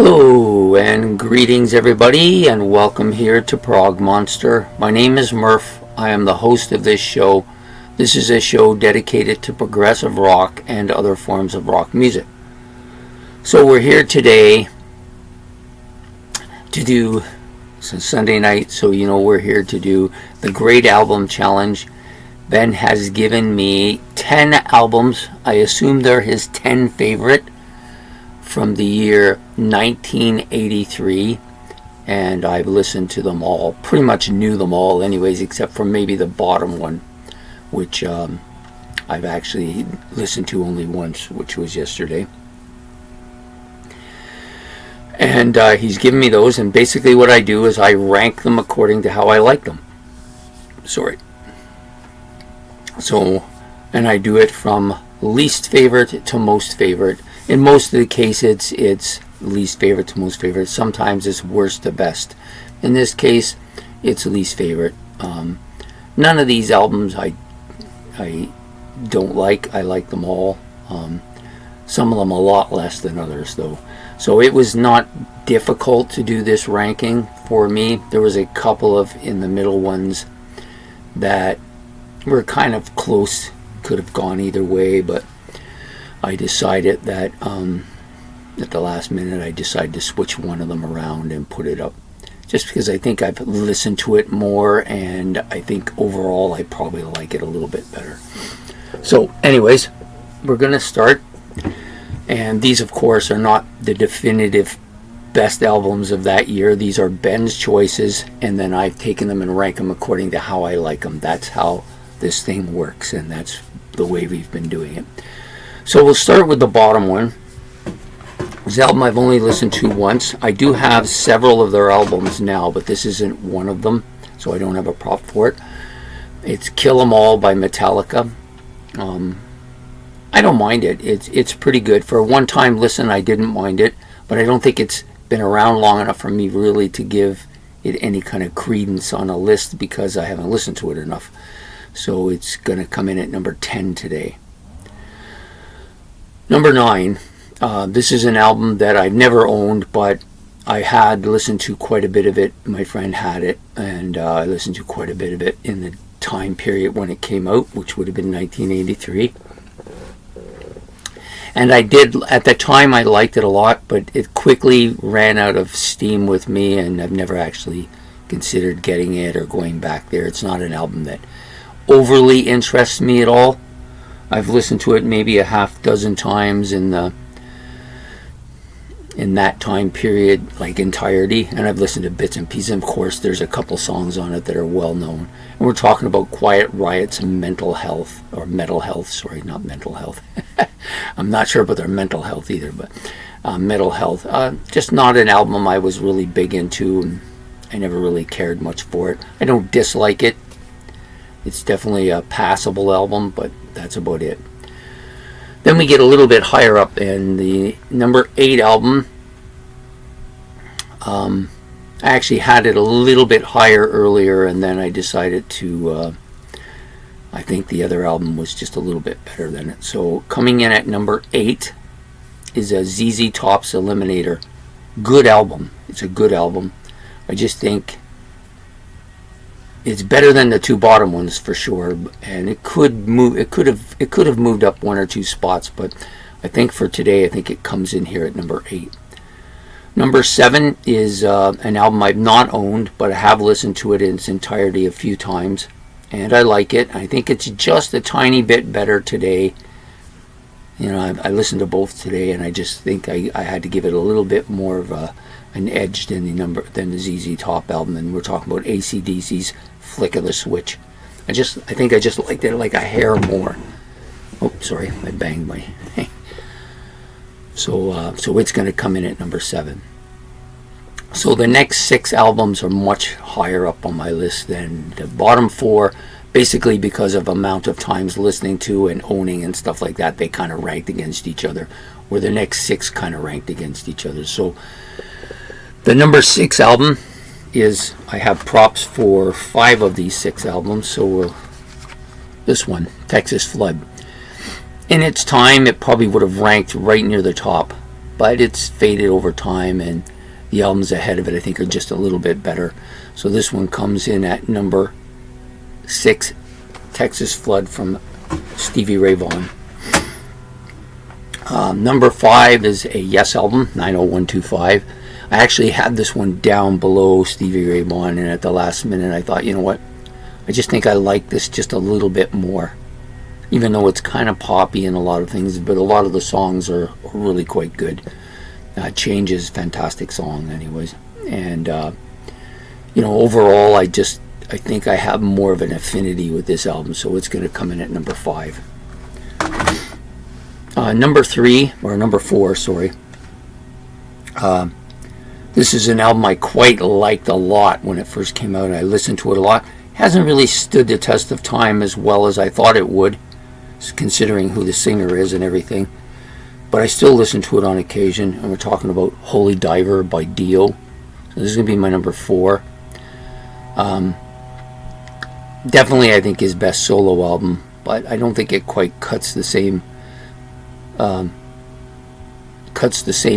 Hello and greetings everybody, and welcome here to Prog Monster. My name is Murph. I am the host of this show. This is a show dedicated to progressive rock and other forms of rock music. So we're here today to do Sunday night, so we're here to do the Great Album Challenge. Ben has given me 10 albums. I assume they're his 10 favorite from the year 1983, and I've listened to them all. Pretty much knew them all anyways, except for maybe the bottom one, which I've actually listened to only once, which was yesterday. And he's given me those, and basically what I do is I rank them according to how I like them. So, and I do it from least favorite to most favorite. In most of the cases, it's least favorite to most favorite. Sometimes it's worst to best. In this case, it's least favorite. None of these albums I don't like. I like them all. Some of them a lot less than others, though. So it was not difficult to do this ranking for me. There was a couple of in the middle ones that were kind of close. Could have gone either way, but I decided that at the last minute I decided to switch one of them around and put it up, just because I think I've listened to it more, and I think overall I probably like it a little bit better. So anyways, we're going to start, and these of course are not the definitive best albums of that year. These are Ben's choices, and then I've taken them and ranked them according to how I like them. That's how this thing works, and that's the way we've been doing it. So we'll start with the bottom one. This album I've only listened to once. I do have several of their albums now, but this isn't one of them, so I don't have a prop for it. It's Kill 'Em All by Metallica. I don't mind it. It's pretty good. For a one-time listen, I didn't mind it, but I don't think it's been around long enough for me really to give it any kind of credence on a list, because I haven't listened to it enough. So it's going to come in at number 10 today. Number 9, this is an album that I've never owned, but I had listened to quite a bit of it. My friend had it, and I listened to quite a bit of it in the time period when it came out, which would have been 1983. And I did, at the time I liked it a lot, but it quickly ran out of steam with me, and I've never actually considered getting it or going back there. It's not an album that overly interests me at all. I've listened to it maybe a half dozen times in that time period, like entirety, and I've listened to bits and pieces. Of course, there's a couple songs on it that are well known, and we're talking about Quiet Riot's Mental Health, or Mental Health, sorry, not Mental Health. I'm not sure about their mental health either, but Mental Health. Just not an album I was really big into, and I never really cared much for it. I don't dislike it. It's definitely a passable album, but that's about it. Then we get a little bit higher up, in the number 8 album. I actually had it a little bit higher earlier, and then I decided to, I think the other album was just a little bit better than it. So coming in at number 8 is a ZZ Top's Eliminator. Good album. It's a good album. I just think it's better than the two bottom ones for sure, and it could move. It could have moved up 1 or 2 spots, but I think for today, I think it comes in here at number 8. Number 7 is an album I've not owned, but I have listened to it in its entirety a few times, and I like it. I think it's just a tiny bit better today. I listened to both today, and I just think I had to give it a little bit more of an edge than the ZZ Top album, and we're talking about AC/DC's Flick of the Switch. I think I just liked it like a hair more. Oh, sorry, I banged my. So it's going to come in at number 7. So the next 6 albums are much higher up on my list than the bottom 4, basically because of amount of times listening to and owning and stuff like that. They kind of ranked against each other, where the next 6 kind of ranked against each other. So the number 6 album is, I have props for 5 of these 6 albums. So this one, Texas Flood. In its time, it probably would have ranked right near the top, but it's faded over time, and the albums ahead of it I think are just a little bit better. So this one comes in at number 6, Texas Flood from Stevie Ray Vaughan. Number 5 is a Yes album, 90125. I actually had this one down below Stevie Ray Vaughan, and at the last minute I thought, you know what, I just think I like this just a little bit more, even though it's kind of poppy in a lot of things, but a lot of the songs are really quite good. Change is a fantastic song anyways, and overall I think I have more of an affinity with this album, so it's going to come in at number 5. Number 4, sorry. This is an album I quite liked a lot when it first came out. I listened to it a lot. Hasn't really stood the test of time as well as I thought it would, considering who the singer is and everything. But I still listen to it on occasion, and we're talking about Holy Diver by Dio. So this is going to be my number 4. Definitely I think his best solo album, but I don't think it quite cuts the same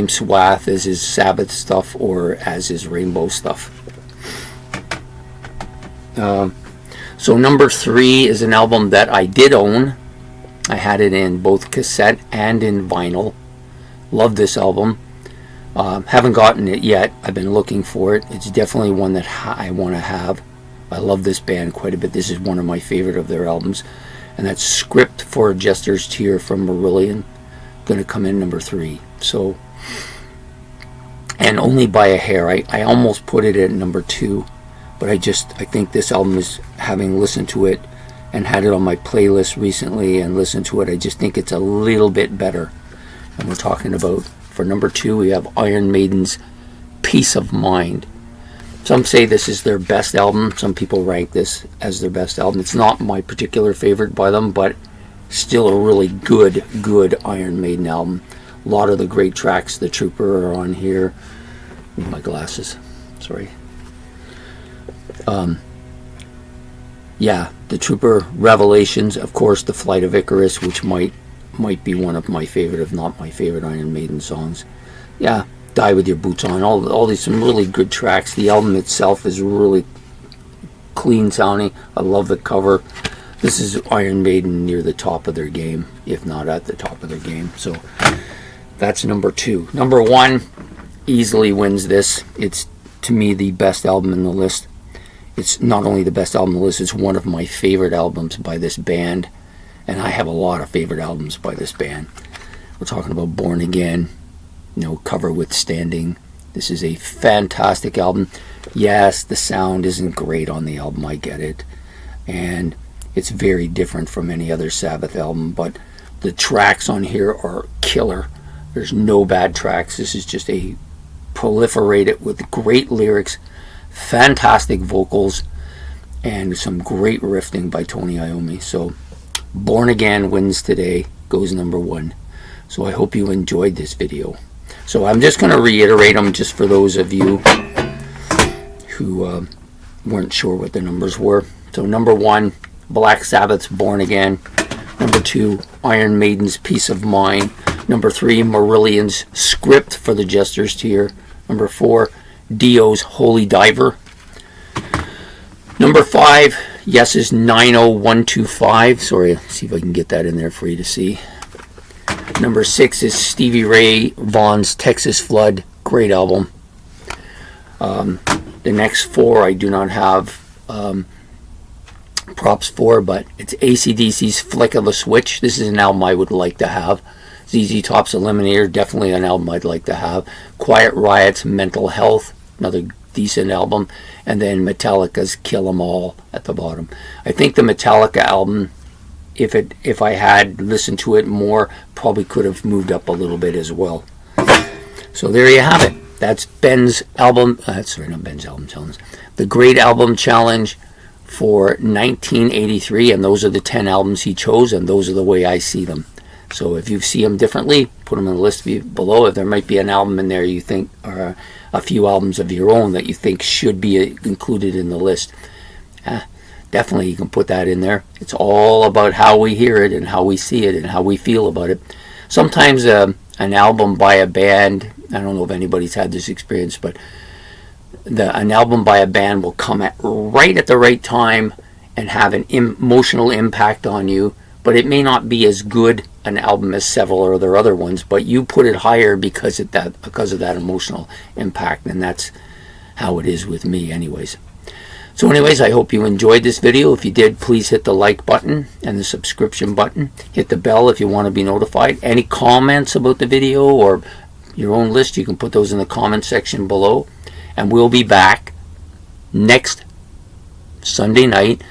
swath as his Sabbath stuff or as his Rainbow stuff. So number 3 is an album that I did own. I had it in both cassette and in vinyl. Love this album. Haven't gotten it yet. I've been looking for it. It's definitely one that I want to have. I love this band quite a bit. This is one of my favorite of their albums. And that's Script for a Jester's Tear from Marillion. Going to come in number 3. So, and only by a hair. I almost put it at number 2. But I think this album is, having listened to it and had it on my playlist recently and listened to it, I just think it's a little bit better. And we're talking about, for number 2, we have Iron Maiden's Peace of Mind. Some say this is their best album. Some people rank this as their best album. It's not my particular favorite by them, but still a really good Iron Maiden album. A lot of the great tracks, The Trooper, are on here. My glasses, sorry. The Trooper, Revelations, of course, The Flight of Icarus, which might be one of my favorite, if not my favorite, Iron Maiden songs. Yeah, Die With Your Boots On, all these, some really good tracks. The album itself is really clean sounding. I love the cover. This is Iron Maiden near the top of their game, if not at the top of their game. So that's number 2. Number 1 easily wins this. It's, to me, the best album in the list. It's not only the best album on the list, it's one of my favorite albums by this band. And I have a lot of favorite albums by this band. We're talking about Born Again, Cover Withstanding. This is a fantastic album. Yes, the sound isn't great on the album, I get it. And it's very different from any other Sabbath album, but the tracks on here are killer. There's no bad tracks. This is just a proliferated with great lyrics, fantastic vocals, and some great riffing by Tony Iommi. So Born Again wins today, goes number 1. So I hope you enjoyed this video. So I'm just going to reiterate them just for those of you who weren't sure what the numbers were. So number 1, Black Sabbath's Born Again. Number 2, Iron Maiden's Peace of Mind. Number 3, Marillion's Script for the Jester's Tear. Number 4, Dio's Holy Diver. Number 5, Yes's 90125. Sorry, see if I can get that in there for you to see. Number 6 is Stevie Ray Vaughan's Texas Flood. Great album. The next 4 I do not have props for, but it's AC/DC's Flick of a Switch. This is an album I would like to have. ZZ Top's Eliminator, definitely an album I'd like to have. Quiet Riot's Mental Health, another decent album. And then Metallica's Kill 'Em All at the bottom. I think the Metallica album, if I had listened to it more, probably could have moved up a little bit as well. So there you have it. That's Ben's album. Sorry, not Ben's album challenge. The Great Album Challenge for 1983, and those are the 10 albums he chose, and those are the way I see them. So if you see them differently, put them in the list below. If there might be an album in there you think, or a few albums of your own that you think should be included in the list, definitely you can put that in there. It's all about how we hear it and how we see it and how we feel about it. Sometimes an album by a band, I don't know if anybody's had this experience, but an album by a band will come right at the right time and have an emotional impact on you, but it may not be as good an album as several of their other ones, but you put it higher because of that emotional impact, and that's how it is with me anyways. So anyways, I hope you enjoyed this video. If you did, please hit the like button and the subscription button. Hit the bell if you want to be notified. Any comments about the video or your own list, you can put those in the comment section below. And we'll be back next Sunday night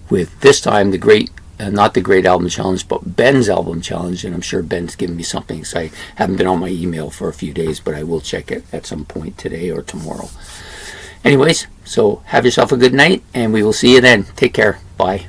with, this time, the great, not the Great Album Challenge, but Ben's Album Challenge. And I'm sure Ben's giving me something exciting. I haven't been on my email for a few days, but I will check it at some point today or tomorrow. Anyways, so have yourself a good night, and we will see you then. Take care. Bye.